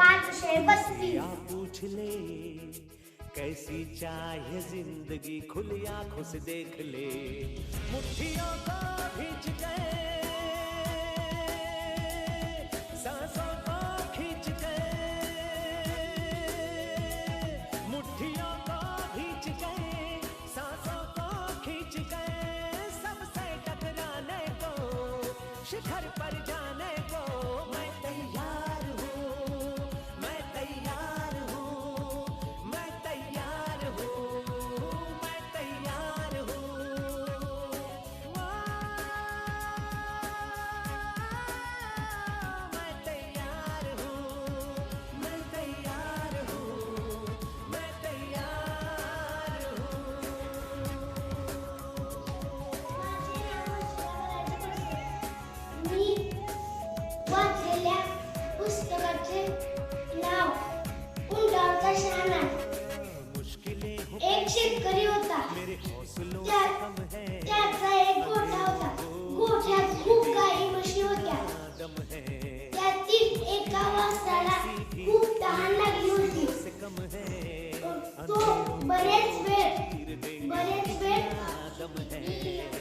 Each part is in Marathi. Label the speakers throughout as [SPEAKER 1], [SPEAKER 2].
[SPEAKER 1] 27,94,532
[SPEAKER 2] पूछ ले कैसी चाहे जिंदगी खुली आंखों से देख ले मुट्ठियों को खींच गए सांसों को खींच गए मुट्ठियों को खींच गए सांसों को खींच गए सबसे टकराने को शिखर पर जाने को मैं तैयार हूँ मैं तैयार हूँ मैं तैयार हूँ मैं तैयार हूँ मैं तैयार हूँ मैं तैयार हूँ मैं तैयार हूँ
[SPEAKER 1] मी वाचलेल्या पुस्तकाचे नाव उंटाचा शहाणा.
[SPEAKER 2] मुश्किलें हो
[SPEAKER 1] एक शेतकरी होता.
[SPEAKER 2] मेरे हौसलों से
[SPEAKER 1] त्या-
[SPEAKER 2] कम है
[SPEAKER 1] त्याचा एक गोठा होता. गोठ्यात खूप गाई म्हशी होत्या.
[SPEAKER 2] दम है
[SPEAKER 1] त्यातील एका वासराला खूप तहान लागली होती.
[SPEAKER 2] से कम है
[SPEAKER 1] तो बरेच वेळ
[SPEAKER 2] दम है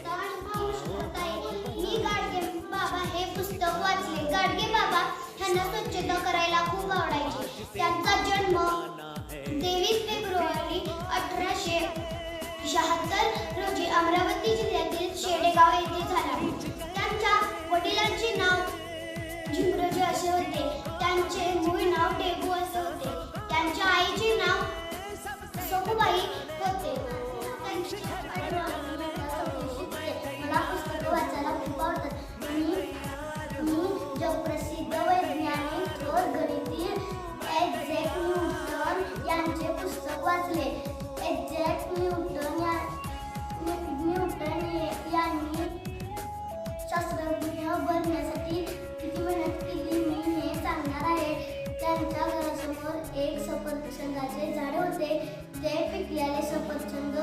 [SPEAKER 1] तहान पाहू शकत आहे. मी गाडगे बाबा हे पुस्तक वाचले. गाडगे बाबा ह्यांना स्वच्छता करायला खूप आवडायची. त्यांचा जन्म 23 फेब्रुवारी 1876 रोजी अमरावती जिल्ह्यातील शेडेगाव येथे झाला. त्यांच्या वडिलांचे नाव झिंगरोजी असे होते. त्यांचे मूळ नाव टेगू असे होते. त्यांच्या आईचे नाव सखूबाई होते. मला पुस्तकं वाचायला खूप आवडतात. मी जगप्रसिद्ध वैज्ञानिक थोर गणितज्ञ ॲझॅक न्यूटन यांचे पुस्तक वाचले. ॲझॅक न्यूटन यांनी शास्त्रज्ञ बनण्यासाठी किती मेहनत केली मी हे सांगणार आहे. त्यांच्या घरासमोर एक सफरचंदाचे झाड होते. ते पिकलेले सफरचंद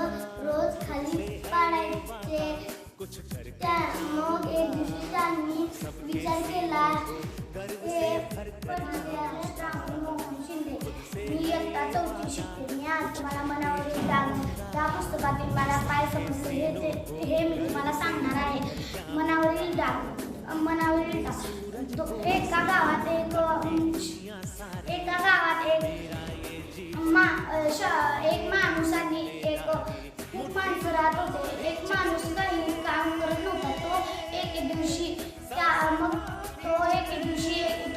[SPEAKER 1] रोज खाली पाडायचे.
[SPEAKER 2] कुछ करके
[SPEAKER 1] मग एक दिवशी त्यांनी विचार केला. हे पडणारे आहेत राहुल मोहन शिंदे. मी इयत्ता 4थी शिकते. मी आज तुम्हाला मनावरील डाग या पुस्तकातील मला काय समजले हे मी तुम्हाला सांगणार आहे. मनावरील डाग. एका गावात एक माणूस आणि खूप माणसं राहत होते. एक माणूस काही काम करत नव्हता. तो एके दिवशी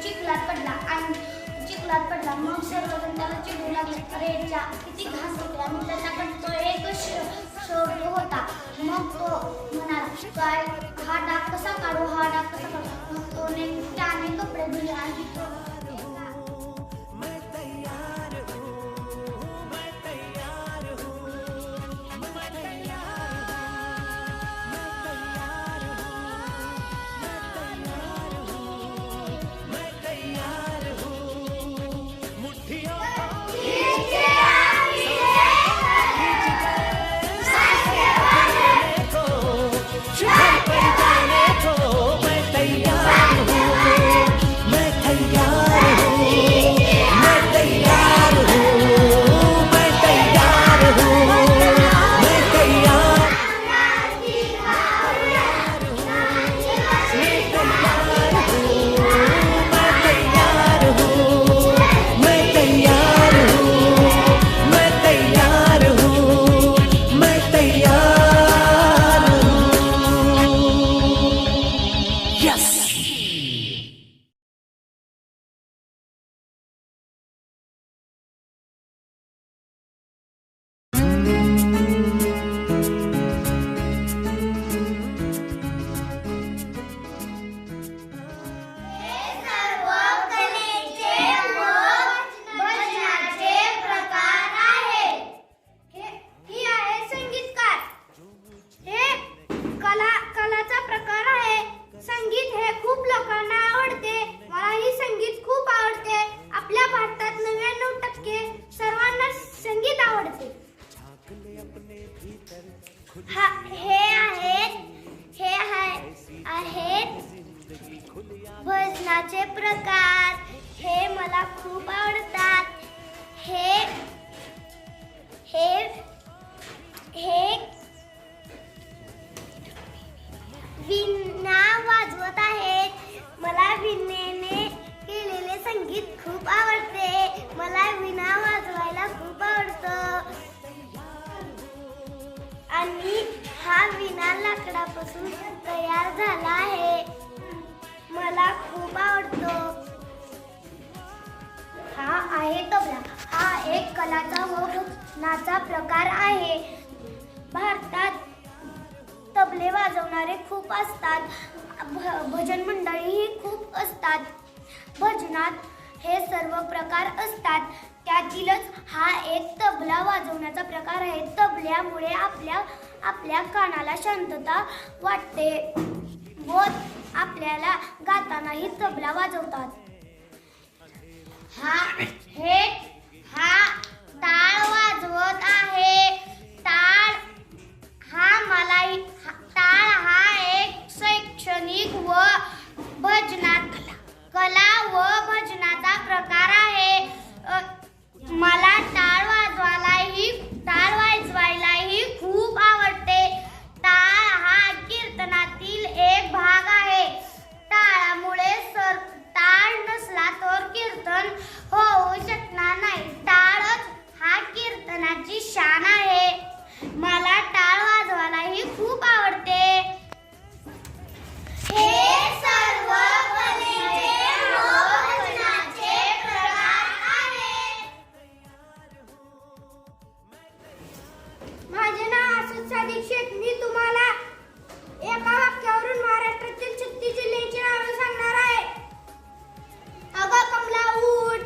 [SPEAKER 1] चिखलात पडला. मग सर्वजण त्याला चिडू लागले. अरे किती घास होते आणि त्याच्याकडे तो एकच शर्ट होता. मग तो म्हणाला काय हा डाग कसा काढू. मग त्याने कपडे धुले आणि तो
[SPEAKER 2] मैं तैयार हूँ मैं तैयार हूँ मैं तैयार मैं तैयार हूँ मुट्ठियों को शिखर पर जाने को
[SPEAKER 1] भजनाचे प्रकार हे मला खूप आवडतात. हे हे हे वीणा वाजवत आहेत. मला वीणेने केलेले संगीत खूप आवडते. मला वीणा वाजवायला खूप आवडतं. आणि हा वीणा लाकडापासून तयार झाला आहे. मला खूप आवडतो. हा आहे तबला. हा एक कलाचा व भजनाचा प्रकार आहे. भारतात तबले वाजवणारे खूप असतात. भजन मंडळीही खूप असतात. भजनात हे सर्व प्रकार असतात. त्यातीलच हा एक तबला वाजवण्याचा प्रकार आहे. तबल्यामुळे आपल्या कानाला शांतता वाटते व आपल्याला गातानाही तबला वाजवतात. हा टाळ वाजवत आहे. टाळ हा एक शैक्षणिक व कला व भजनाचा प्रकार आहे. मला टाळ वाजवायलाही खूप आवडते. टाळ हा कीर्तनातील एक भाग आहे. टाळामुळे ताळ नसला तर कीर्तन होऊ शकणार नाही. टाळच हा कीर्तनाची शान आहे. मला टाळ वाजवायलाही खूप आवडते. हे सर्व कलेचे व भजनाचे प्रकार आहेत. माझे नाव आसुद सादिक शेख. मी तुम्हाला एका वाक्यावरून महाराष्ट्रातील 36 जिल्ह्यांची नावे सांगणार आहे. अगं कमला उठ,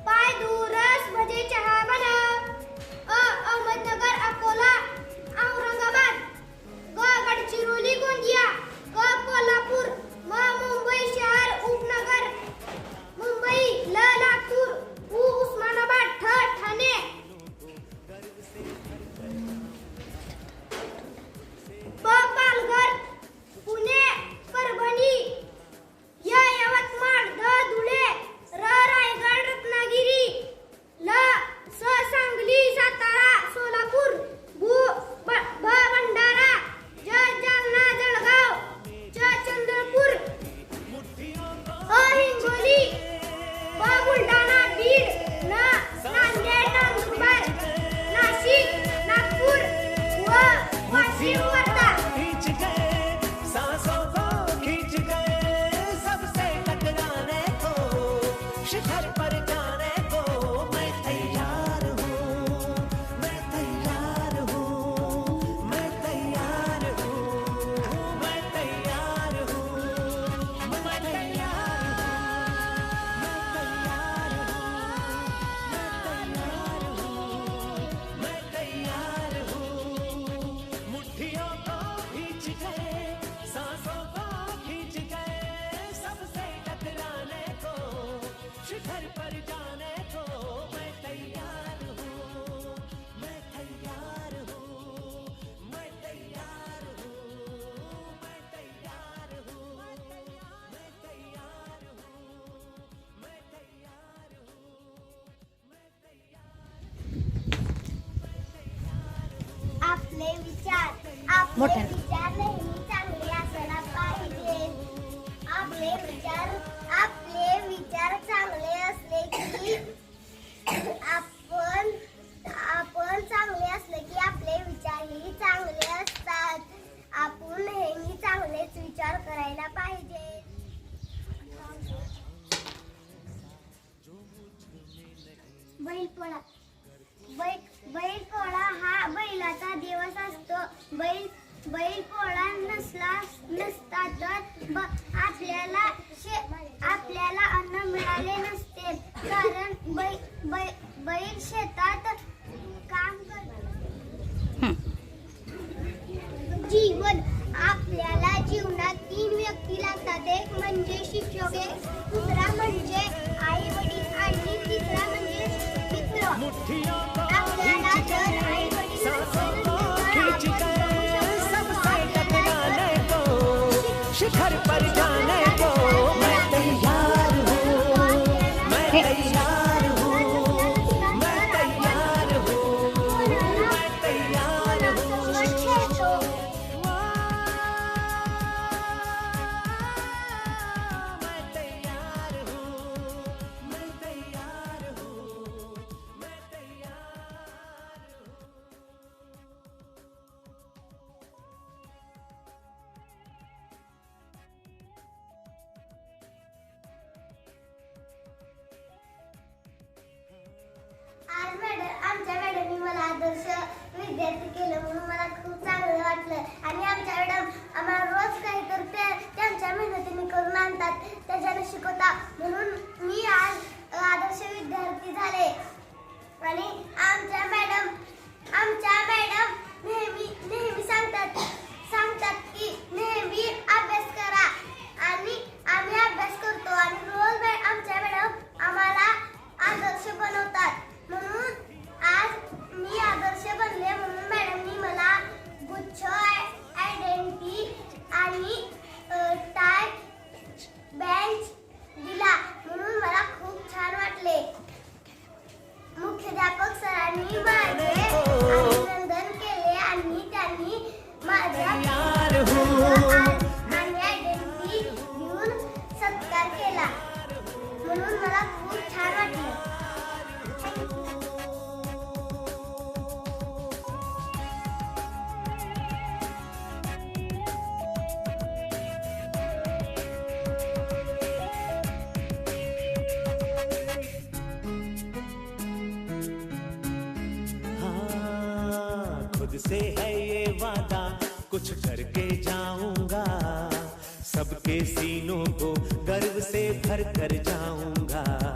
[SPEAKER 1] पाय धु, रस भजे चहा बनव. अहमदनगर, अकोला, औरंगाबाद. गडचिरोली, गोंदिया. कोल्हापूर. मुंबई शहर, उपनगर मुंबई. लातूर. उस्मानाबाद. ठाणे. पालघर, पुणे, परभणी. यवतमाळ. धुळे. रायगड, रत्नागिरी. सांगली, सातारा, सोलापूर. भंडारा. जालना, जळगाव. चंद्रपूर. हिंगोली. बुलढाणा, बीड. नांदेड, नंदुरबार. नाशिक, नागपूर व वाशिम, वर्धा.
[SPEAKER 2] खींच गए सांसों को, खींच गए सबसे टकराने को, शिखर पर जाने को मैं तैयार हूँ, मैं तैयार हूँ, मैं तैयार हूँ, मैं तैयार हूँ, मैं तैयार हूँ, मैं तैयार हूँ. मुट्ठियों को खींच गए सांसों को, खींच गए सबसे टकराने को, शिखर पर जाने को मैं तैयार हूँ, मैं तैयार हूँ, मैं तैयार हूँ, मैं तैयार हूँ, मैं तैयार हूँ, मैं तैयार हूँ.
[SPEAKER 1] आपले विचार नेहमी चांगले असायला पाहिजे. आपले विचार चांगले असले की आपण चांगले असले की आपले विचारही चांगले असतात. आपण नेहमी चांगलेच विचार करायला पाहिजे. बैलपोळा. बैलपोळा हा बैलाचा दिवस असतो. बैलपोळा नसता तर आपल्याला अन्न मिळाले नसते. कारण बैल शेतात काम करतो. जीवन. आपल्याला जीवनात 3 व्यक्ती लागतात. एक म्हणजे शिक्षक, दुसरा म्हणजे आई वडील आणि तिसरा म्हणजे मित्र. आपल्याला जर आई वडील
[SPEAKER 2] शिखर पर जाने को तुमसे है ये वादा, कुछ करके जाऊंगा, सबके सीनों को गर्व से भर कर जाऊंगा।